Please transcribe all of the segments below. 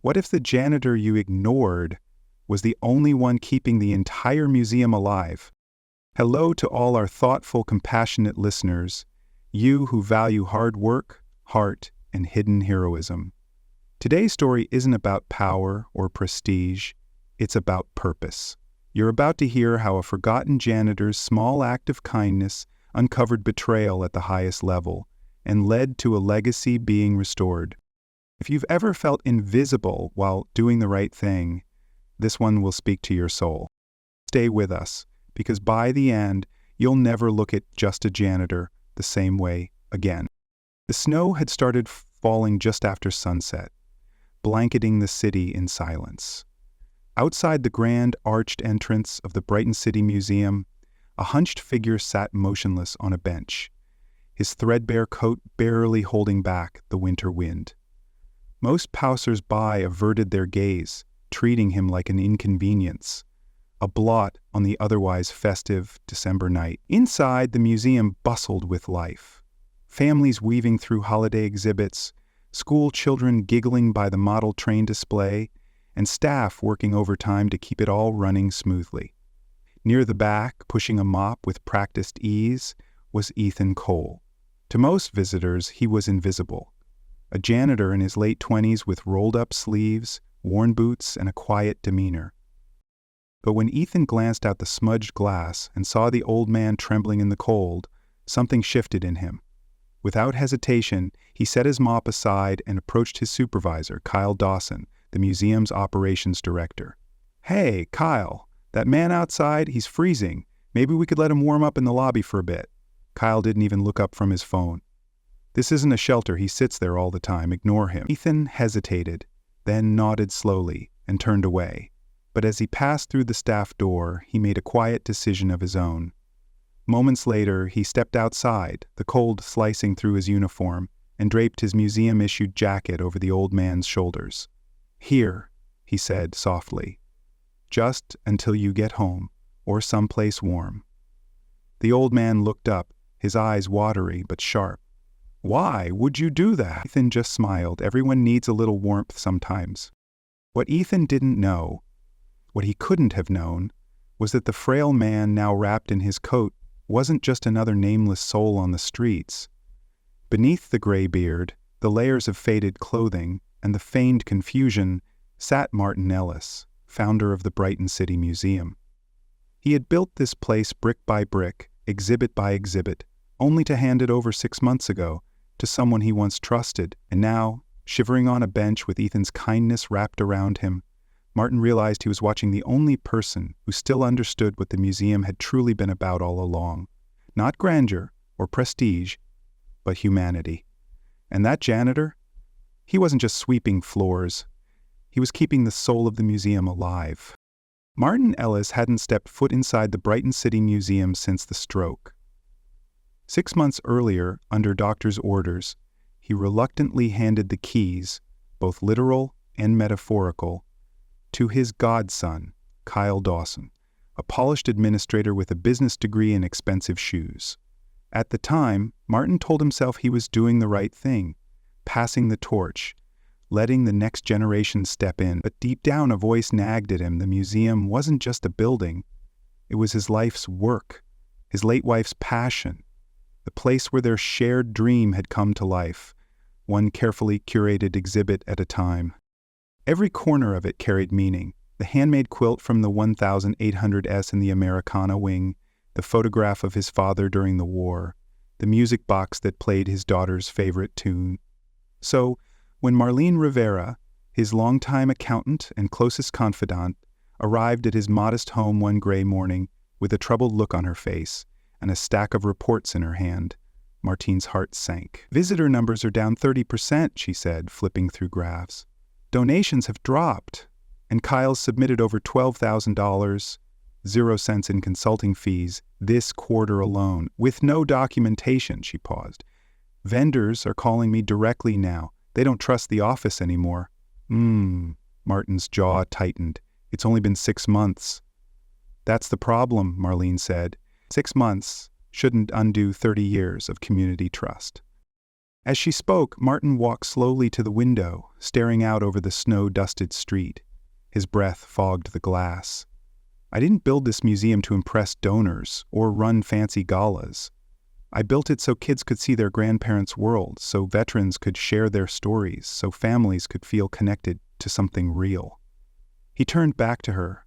What if the janitor you ignored was the only one keeping the entire museum alive? Hello to all our thoughtful, compassionate listeners, you who value hard work, heart, and hidden heroism. Today's story isn't about power or prestige, it's about purpose. You're about to hear how a forgotten janitor's small act of kindness uncovered betrayal at the highest level and led to a legacy being restored. If you've ever felt invisible while doing the right thing, this one will speak to your soul. Stay with us, because by the end, you'll never look at just a janitor the same way again. The snow had started falling just after sunset, blanketing the city in silence. Outside the grand arched entrance of the Brighton City Museum, a hunched figure sat motionless on a bench, his threadbare coat barely holding back the winter wind. Most passers-by averted their gaze, treating him like an inconvenience, a blot on the otherwise festive December night. Inside, the museum bustled with life. Families weaving through holiday exhibits, school children giggling by the model train display, and staff working overtime to keep it all running smoothly. Near the back, pushing a mop with practiced ease, was Ethan Cole. To most visitors, he was invisible. A janitor in his late 20s with rolled-up sleeves, worn boots, and a quiet demeanor. But when Ethan glanced out the smudged glass and saw the old man trembling in the cold, something shifted in him. Without hesitation, he set his mop aside and approached his supervisor, Kyle Dawson, the museum's operations director. "Hey, Kyle, that man outside, he's freezing. Maybe we could let him warm up in the lobby for a bit." Kyle didn't even look up from his phone. "This isn't a shelter, he sits there all the time, ignore him." Ethan hesitated, then nodded slowly and turned away. But as he passed through the staff door, he made a quiet decision of his own. Moments later, he stepped outside, the cold slicing through his uniform, and draped his museum-issued jacket over the old man's shoulders. "Here," he said softly, "just until you get home, or someplace warm." The old man looked up, his eyes watery but sharp. "Why would you do that?" Ethan just smiled. Everyone needs a little warmth sometimes. What Ethan didn't know, what he couldn't have known, was that the frail man now wrapped in his coat wasn't just another nameless soul on the streets. Beneath the gray beard, the layers of faded clothing, and the feigned confusion, sat Martin Ellis, founder of the Brighton City Museum. He had built this place brick by brick, exhibit by exhibit, only to hand it over 6 months ago to someone he once trusted, and now, shivering on a bench with Ethan's kindness wrapped around him, Martin realized he was watching the only person who still understood what the museum had truly been about all along. Not grandeur or prestige, but humanity. And that janitor? He wasn't just sweeping floors. He was keeping the soul of the museum alive. Martin Ellis hadn't stepped foot inside the Brighton City Museum since the stroke. 6 months earlier, under doctor's orders, he reluctantly handed the keys, both literal and metaphorical, to his godson, Kyle Dawson, a polished administrator with a business degree and expensive shoes. At the time, Martin told himself he was doing the right thing, passing the torch, letting the next generation step in. But deep down, a voice nagged at him. The museum wasn't just a building. It was his life's work, his late wife's passion, the place where their shared dream had come to life, one carefully curated exhibit at a time. Every corner of it carried meaning. The handmade quilt from the 1800s in the Americana wing, the photograph of his father during the war, the music box that played his daughter's favorite tune. So, when Marlene Rivera, his longtime accountant and closest confidant, arrived at his modest home one gray morning with a troubled look on her face and a stack of reports in her hand, Martine's heart sank. "Visitor numbers are down 30%, she said, flipping through graphs. "Donations have dropped, and Kyle's submitted over $12,000, 0 cents in consulting fees, this quarter alone, with no documentation," she paused. "Vendors are calling me directly now. They don't trust the office anymore." Martin's jaw tightened. "It's only been 6 months. "That's the problem," Marlene said. 6 months shouldn't undo 30 years of community trust. As she spoke, Martin walked slowly to the window, staring out over the snow-dusted street. His breath fogged the glass. "I didn't build this museum to impress donors or run fancy galas. I built it so kids could see their grandparents' world, so veterans could share their stories, so families could feel connected to something real." He turned back to her,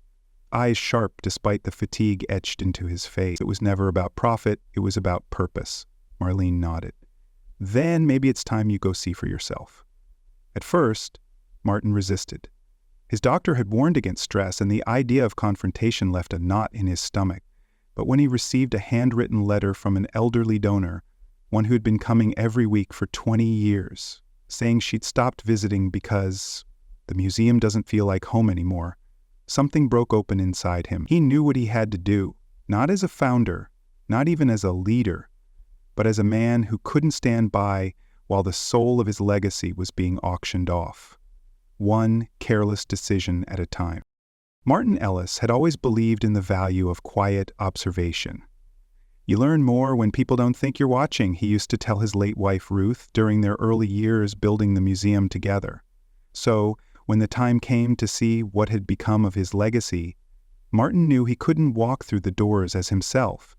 eyes sharp despite the fatigue etched into his face. "It was never about profit, it was about purpose." Marlene nodded. "Then maybe it's time you go see for yourself." At first, Martin resisted. His doctor had warned against stress, and the idea of confrontation left a knot in his stomach. But when he received a handwritten letter from an elderly donor, one who had been coming every week for 20 years, saying she'd stopped visiting because the museum doesn't feel like home anymore, something broke open inside him. He knew what he had to do, not as a founder, not even as a leader, but as a man who couldn't stand by while the soul of his legacy was being auctioned off, one careless decision at a time. Martin Ellis had always believed in the value of quiet observation. "You learn more when people don't think you're watching," he used to tell his late wife Ruth during their early years building the museum together. So, when the time came to see what had become of his legacy, Martin knew he couldn't walk through the doors as himself.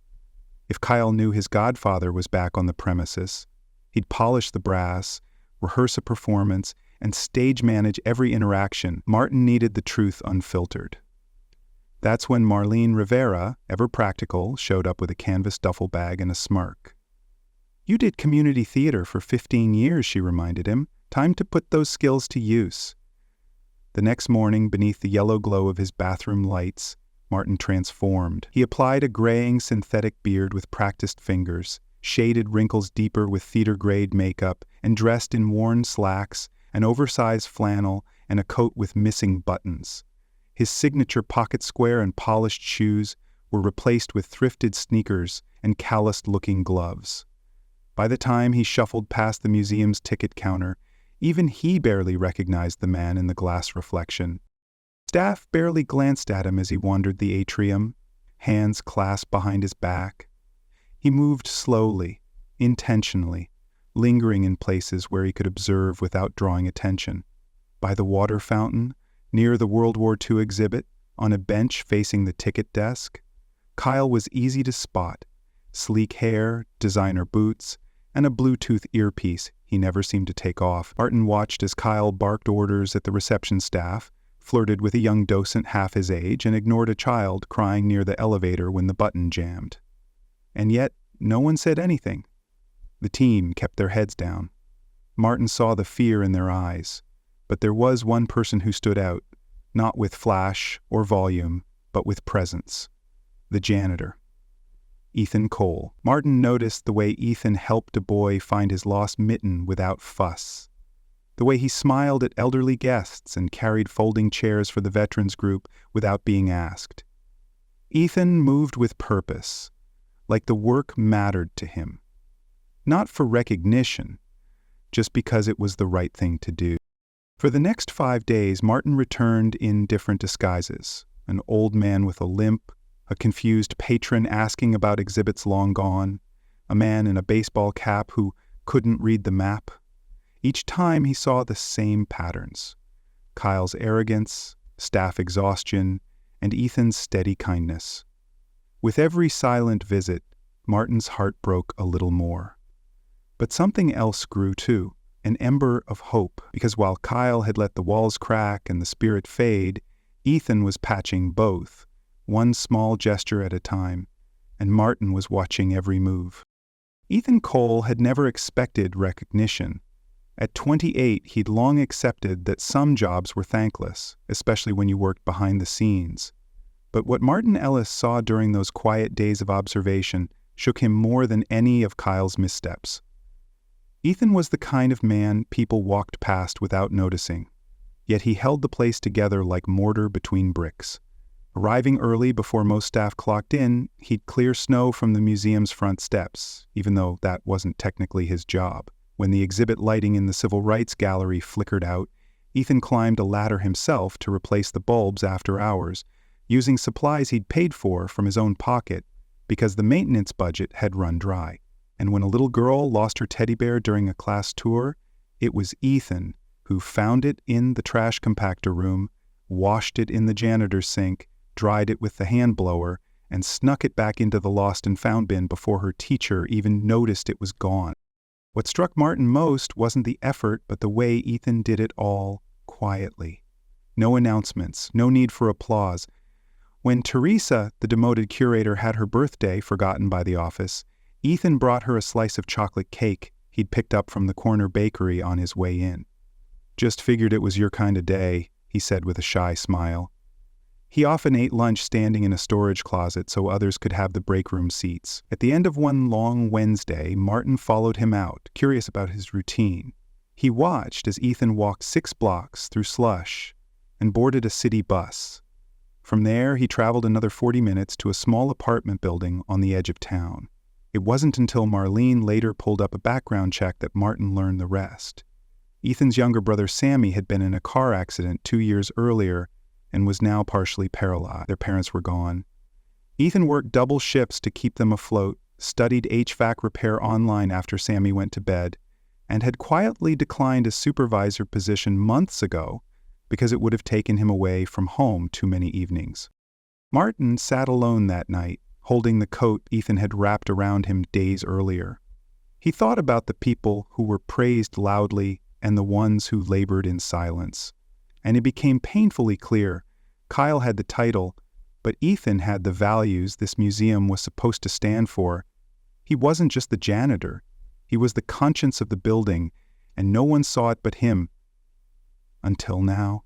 If Kyle knew his godfather was back on the premises, he'd polish the brass, rehearse a performance, and stage manage every interaction. Martin needed the truth unfiltered. That's when Marlene Rivera, ever practical, showed up with a canvas duffel bag and a smirk. "You did community theater for 15 years, she reminded him. "Time to put those skills to use." The next morning, beneath the yellow glow of his bathroom lights, Martin transformed. He applied a graying synthetic beard with practiced fingers, shaded wrinkles deeper with theater-grade makeup, and dressed in worn slacks, an oversized flannel, and a coat with missing buttons. His signature pocket square and polished shoes were replaced with thrifted sneakers and calloused-looking gloves. By the time he shuffled past the museum's ticket counter, even he barely recognized the man in the glass reflection. Staff barely glanced at him as he wandered the atrium, hands clasped behind his back. He moved slowly, intentionally, lingering in places where he could observe without drawing attention. By the water fountain, near the World War II exhibit, on a bench facing the ticket desk, Kyle was easy to spot. Sleek hair, designer boots, and a Bluetooth earpiece he never seemed to take off. Martin watched as Kyle barked orders at the reception staff, flirted with a young docent half his age, and ignored a child crying near the elevator when the button jammed. And yet, no one said anything. The team kept their heads down. Martin saw the fear in their eyes, but there was one person who stood out, not with flash or volume, but with presence. The janitor. Ethan Cole. Martin noticed the way Ethan helped a boy find his lost mitten without fuss. The way he smiled at elderly guests and carried folding chairs for the veterans group without being asked. Ethan moved with purpose, like the work mattered to him. Not for recognition, just because it was the right thing to do. For the next 5 days, Martin returned in different disguises. An old man with a limp, a confused patron asking about exhibits long gone, a man in a baseball cap who couldn't read the map. Each time he saw the same patterns: Kyle's arrogance, staff exhaustion, and Ethan's steady kindness. With every silent visit, Martin's heart broke a little more. But something else grew too, an ember of hope, because while Kyle had let the walls crack and the spirit fade, Ethan was patching both, one small gesture at a time, and Martin was watching every move. Ethan Cole had never expected recognition. At 28, he'd long accepted that some jobs were thankless, especially when you worked behind the scenes. But what Martin Ellis saw during those quiet days of observation shook him more than any of Kyle's missteps. Ethan was the kind of man people walked past without noticing, yet he held the place together like mortar between bricks. Arriving early before most staff clocked in, he'd clear snow from the museum's front steps, even though that wasn't technically his job. When the exhibit lighting in the Civil Rights Gallery flickered out, Ethan climbed a ladder himself to replace the bulbs after hours, using supplies he'd paid for from his own pocket because the maintenance budget had run dry. And when a little girl lost her teddy bear during a class tour, it was Ethan who found it in the trash compactor room, washed it in the janitor's sink, dried it with the hand blower, and snuck it back into the lost and found bin before her teacher even noticed it was gone. What struck Martin most wasn't the effort, but the way Ethan did it all quietly. No announcements, no need for applause. When Teresa, the demoted curator, had her birthday forgotten by the office, Ethan brought her a slice of chocolate cake he'd picked up from the corner bakery on his way in. "Just figured it was your kind of day," he said with a shy smile. He often ate lunch standing in a storage closet so others could have the break room seats. At the end of one long Wednesday, Martin followed him out, curious about his routine. He watched as Ethan walked 6 blocks through slush and boarded a city bus. From there, he traveled another 40 minutes to a small apartment building on the edge of town. It wasn't until Marlene later pulled up a background check that Martin learned the rest. Ethan's younger brother Sammy had been in a car accident 2 years earlier and was now partially paralyzed. Their parents were gone. Ethan worked double shifts to keep them afloat, studied HVAC repair online after Sammy went to bed, and had quietly declined a supervisor position months ago because it would have taken him away from home too many evenings. Martin sat alone that night, holding the coat Ethan had wrapped around him days earlier. He thought about the people who were praised loudly and the ones who labored in silence. And it became painfully clear Kyle had the title, but Ethan had the values this museum was supposed to stand for. He wasn't just the janitor. He was the conscience of the building, and no one saw it but him. Until now.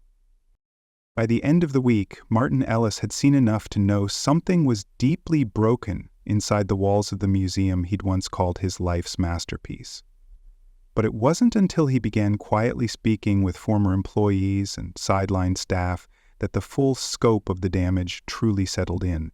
By the end of the week, Martin Ellis had seen enough to know something was deeply broken inside the walls of the museum he'd once called his life's masterpiece. But it wasn't until he began quietly speaking with former employees and sideline staff that the full scope of the damage truly settled in.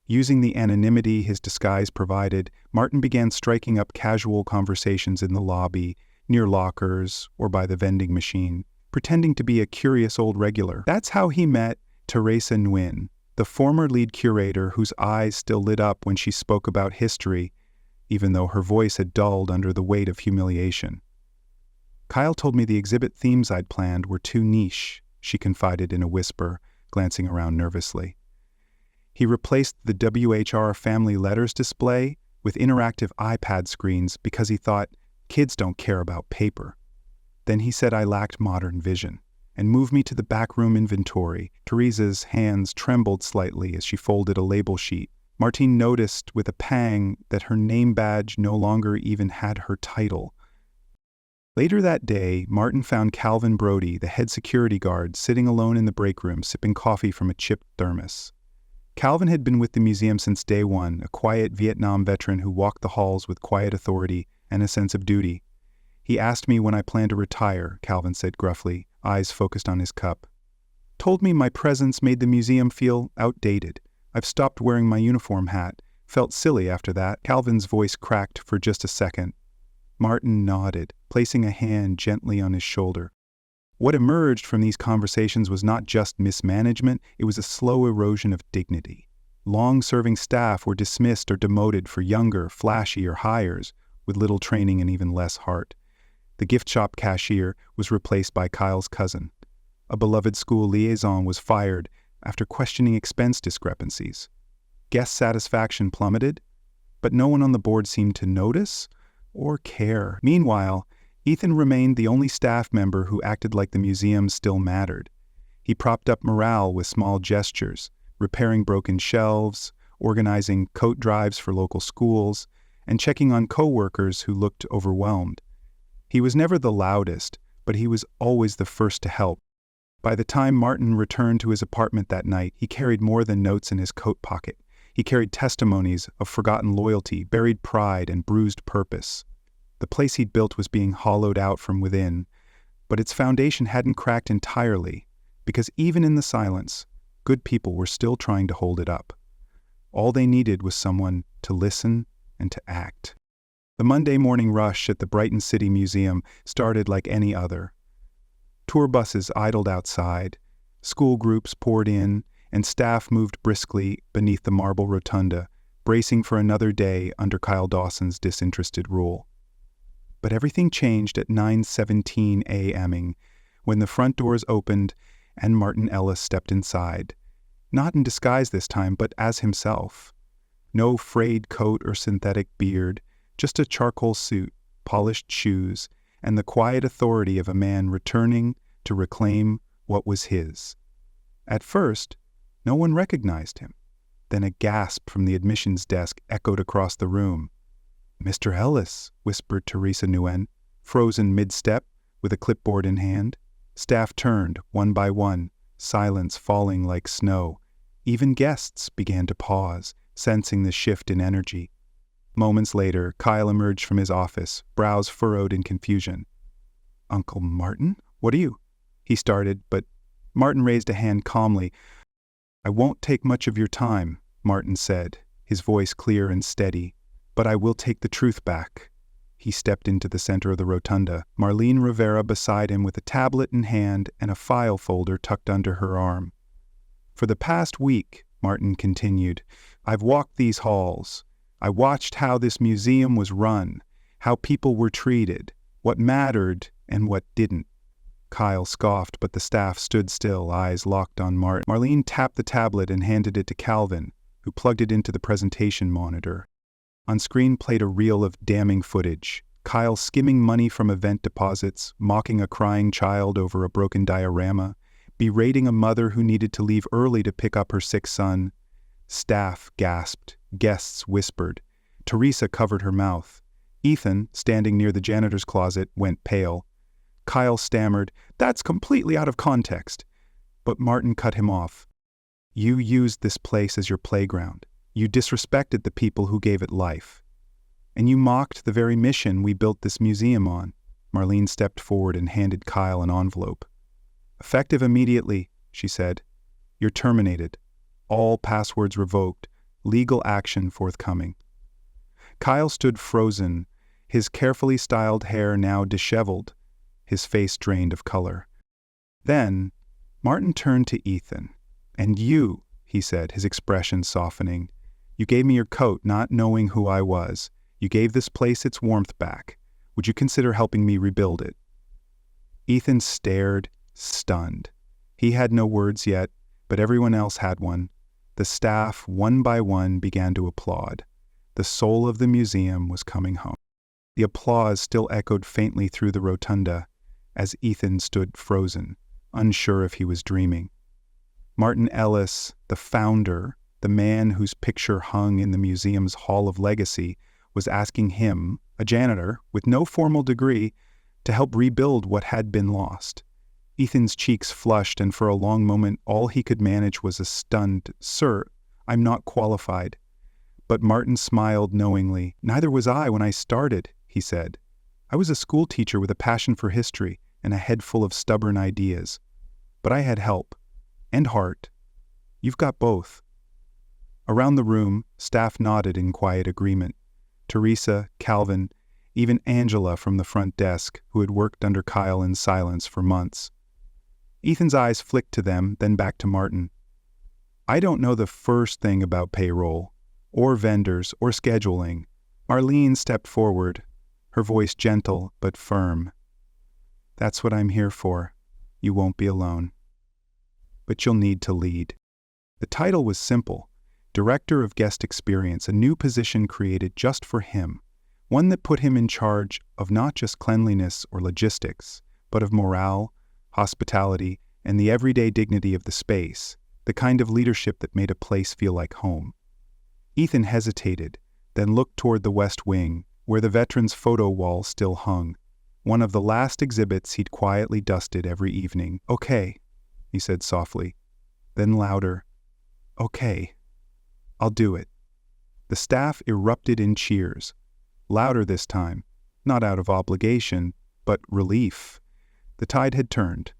Using the anonymity his disguise provided, Martin began striking up casual conversations in the lobby, near lockers, or by the vending machine, pretending to be a curious old regular. That's how he met Teresa Nguyen, the former lead curator whose eyes still lit up when she spoke about history, even though her voice had dulled under the weight of humiliation. "Kyle told me the exhibit themes I'd planned were too niche," she confided in a whisper, glancing around nervously. He replaced the WHR family letters display with interactive iPad screens because he thought kids don't care about paper. Then he said I lacked modern vision and moved me to the backroom inventory. Teresa's hands trembled slightly as she folded a label sheet. Martine noticed with a pang that her name badge no longer even had her title. Later that day, Martin found Calvin Brody, the head security guard, sitting alone in the break room sipping coffee from a chipped thermos. Calvin had been with the museum since day one, a quiet Vietnam veteran who walked the halls with quiet authority and a sense of duty. "He asked me when I plan to retire," Calvin said gruffly, eyes focused on his cup. "Told me my presence made the museum feel outdated. I've stopped wearing my uniform hat. Felt silly after that." Calvin's voice cracked for just a second. Martin nodded, placing a hand gently on his shoulder. What emerged from these conversations was not just mismanagement, it was a slow erosion of dignity. Long-serving staff were dismissed or demoted for younger, flashier hires with little training and even less heart. The gift shop cashier was replaced by Kyle's cousin. A beloved school liaison was fired after questioning expense discrepancies. Guest satisfaction plummeted, but no one on the board seemed to notice or care. Meanwhile, Ethan remained the only staff member who acted like the museum still mattered. He propped up morale with small gestures, repairing broken shelves, organizing coat drives for local schools, and checking on co-workers who looked overwhelmed. He was never the loudest, but he was always the first to help. By the time Martin returned to his apartment that night, he carried more than notes in his coat pocket. He carried testimonies of forgotten loyalty, buried pride, and bruised purpose. The place he'd built was being hollowed out from within, but its foundation hadn't cracked entirely, because even in the silence, good people were still trying to hold it up. All they needed was someone to listen and to act. The Monday morning rush at the Brighton City Museum started like any other. Tour buses idled outside, school groups poured in, and staff moved briskly beneath the marble rotunda, bracing for another day under Kyle Dawson's disinterested rule. But everything changed at 9:17 a.m. when the front doors opened and Martin Ellis stepped inside, not in disguise this time, but as himself. No frayed coat or synthetic beard, just a charcoal suit, polished shoes, and the quiet authority of a man returning to reclaim what was his. At first, no one recognized him. Then a gasp from the admissions desk echoed across the room. "Mr. Ellis," whispered Teresa Nguyen, frozen mid-step with a clipboard in hand. Staff turned, one by one, silence falling like snow. Even guests began to pause, sensing the shift in energy. Moments later, Kyle emerged from his office, brows furrowed in confusion. "Uncle Martin? What are you?" he started, but Martin raised a hand calmly. "I won't take much of your time," Martin said, his voice clear and steady, "but I will take the truth back." He stepped into the center of the rotunda, Marlene Rivera beside him with a tablet in hand and a file folder tucked under her arm. "For the past week," Martin continued, "I've walked these halls. I watched how this museum was run, how people were treated, what mattered and what didn't." Kyle scoffed, but the staff stood still, eyes locked on Martin. Marlene tapped the tablet and handed it to Calvin, who plugged it into the presentation monitor. On screen played a reel of damning footage. Kyle skimming money from event deposits, mocking a crying child over a broken diorama, berating a mother who needed to leave early to pick up her sick son. Staff gasped, guests whispered. Teresa covered her mouth. Ethan, standing near the janitor's closet, went pale. Kyle stammered, "That's completely out of context." But Martin cut him off. "You used this place as your playground. You disrespected the people who gave it life. And you mocked the very mission we built this museum on." Marlene stepped forward and handed Kyle an envelope. "Effective immediately," she said. "You're terminated. All passwords revoked. Legal action forthcoming." Kyle stood frozen, his carefully styled hair now disheveled, his face drained of color. Then, Martin turned to Ethan. "And you," he said, his expression softening, "you gave me your coat not knowing who I was. You gave this place its warmth back. Would you consider helping me rebuild it?" Ethan stared, stunned. He had no words yet, but everyone else had one. The staff, one by one, began to applaud. The soul of the museum was coming home. The applause still echoed faintly through the rotunda as Ethan stood frozen, unsure if he was dreaming. Martin Ellis, the founder, the man whose picture hung in the museum's Hall of Legacy, was asking him, a janitor with no formal degree, to help rebuild what had been lost. Ethan's cheeks flushed, and for a long moment all he could manage was a stunned, "Sir, I'm not qualified." But Martin smiled knowingly. "Neither was I when I started," he said. "I was a school teacher with a passion for history and a head full of stubborn ideas. But I had help. And heart. You've got both." Around the room, staff nodded in quiet agreement. Teresa, Calvin, even Angela from the front desk, who had worked under Kyle in silence for months. Ethan's eyes flicked to them, then back to Martin. "I don't know the first thing about payroll, or vendors, or scheduling." Marlene stepped forward, her voice gentle but firm. "That's what I'm here for. You won't be alone. But you'll need to lead." The title was simple: Director of Guest Experience, a new position created just for him, one that put him in charge of not just cleanliness or logistics, but of morale, hospitality, and the everyday dignity of the space, the kind of leadership that made a place feel like home. Ethan hesitated, then looked toward the West Wing, where the veterans' photo wall still hung, one of the last exhibits he'd quietly dusted every evening. "Okay," he said softly, then louder, "Okay, I'll do it." The staff erupted in cheers, louder this time, not out of obligation, but relief. The tide had turned.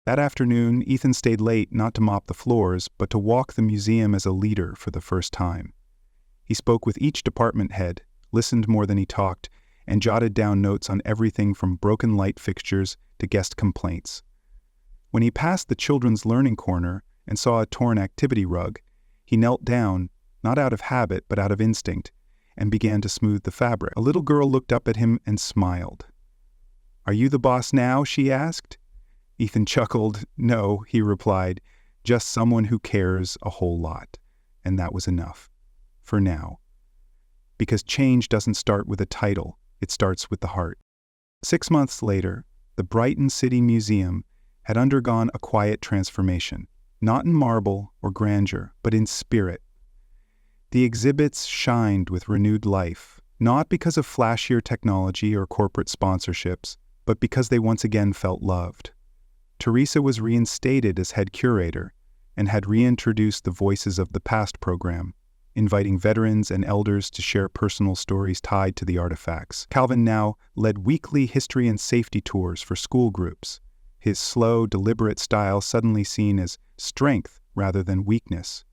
That afternoon, Ethan stayed late not to mop the floors, but to walk the museum as a leader for the first time. He spoke with each department head, listened more than he talked, and jotted down notes on everything from broken light fixtures to guest complaints. When he passed the children's learning corner and saw a torn activity rug, he knelt down, not out of habit but out of instinct, and began to smooth the fabric. A little girl looked up at him and smiled. "Are you the boss now?" she asked. Ethan chuckled. "No," he replied, "just someone who cares a whole lot." And that was enough. For now. Because change doesn't start with a title, it starts with the heart. 6 months later, the Brighton City Museum had undergone a quiet transformation, not in marble or grandeur, but in spirit. The exhibits shined with renewed life, not because of flashier technology or corporate sponsorships, but because they once again felt loved. Teresa was reinstated as head curator and had reintroduced the Voices of the Past program, inviting veterans and elders to share personal stories tied to the artifacts. Calvin now led weekly history and safety tours for school groups, his slow, deliberate style suddenly seen as strength rather than weakness.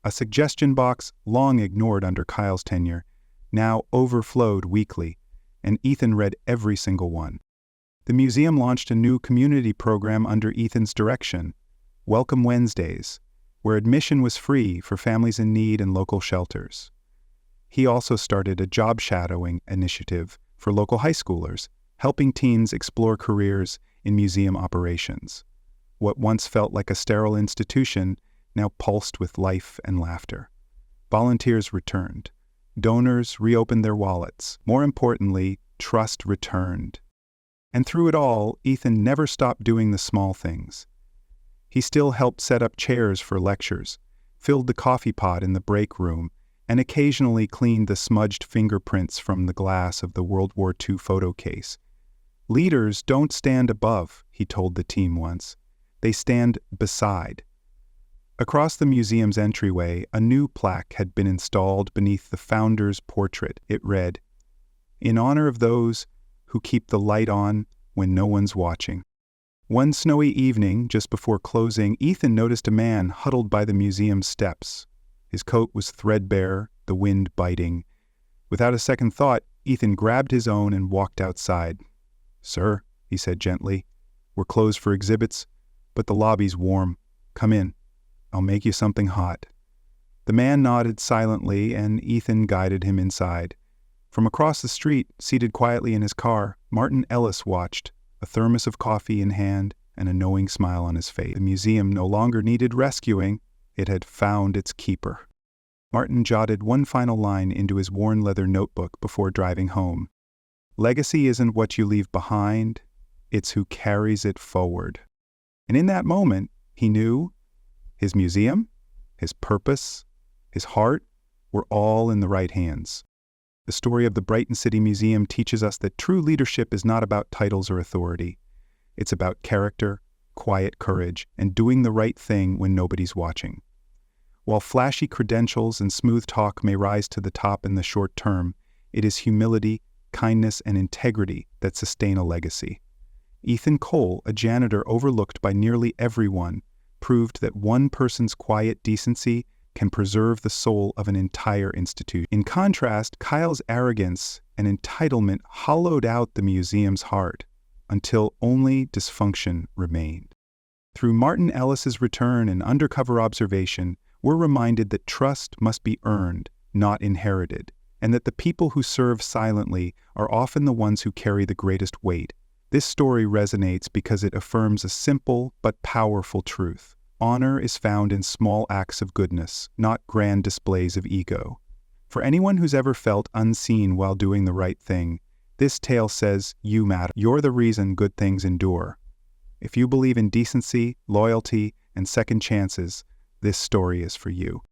A suggestion box, long ignored under Kyle's tenure, now overflowed weekly, and Ethan read every single one. The museum launched a new community program under Ethan's direction, Welcome Wednesdays, where admission was free for families in need and local shelters. He also started a job shadowing initiative for local high schoolers, helping teens explore careers in museum operations. What once felt like a sterile institution now pulsed with life and laughter. Volunteers returned. Donors reopened their wallets. More importantly, trust returned. And through it all, Ethan never stopped doing the small things. He still helped set up chairs for lectures, filled the coffee pot in the break room, and occasionally cleaned the smudged fingerprints from the glass of the World War II photo case. "Leaders don't stand above," he told the team once. "They stand beside." Across the museum's entryway, a new plaque had been installed beneath the founder's portrait. It read, "In honor of those who keep the light on when no one's watching." One snowy evening, just before closing, Ethan noticed a man huddled by the museum's steps. His coat was threadbare, the wind biting. Without a second thought, Ethan grabbed his own and walked outside. "Sir," he said gently, "we're closed for exhibits, but the lobby's warm. Come in. I'll make you something hot." The man nodded silently, and Ethan guided him inside. From across the street, seated quietly in his car, Martin Ellis watched, a thermos of coffee in hand and a knowing smile on his face. The museum no longer needed rescuing. It had found its keeper. Martin jotted one final line into his worn leather notebook before driving home. "Legacy isn't what you leave behind, it's who carries it forward." And in that moment, he knew his museum, his purpose, his heart were all in the right hands. The story of the Brighton City Museum teaches us that true leadership is not about titles or authority. It's about character, quiet courage, and doing the right thing when nobody's watching. While flashy credentials and smooth talk may rise to the top in the short term, it is humility, kindness, and integrity that sustain a legacy. Ethan Cole, a janitor overlooked by nearly everyone, proved that one person's quiet decency can preserve the soul of an entire institution. In contrast, Kyle's arrogance and entitlement hollowed out the museum's heart until only dysfunction remained. Through Martin Ellis's return and undercover observation, we're reminded that trust must be earned, not inherited, and that the people who serve silently are often the ones who carry the greatest weight. This story resonates because it affirms a simple but powerful truth. Honor is found in small acts of goodness, not grand displays of ego. For anyone who's ever felt unseen while doing the right thing, this tale says you matter. You're the reason good things endure. If you believe in decency, loyalty, and second chances, this story is for you.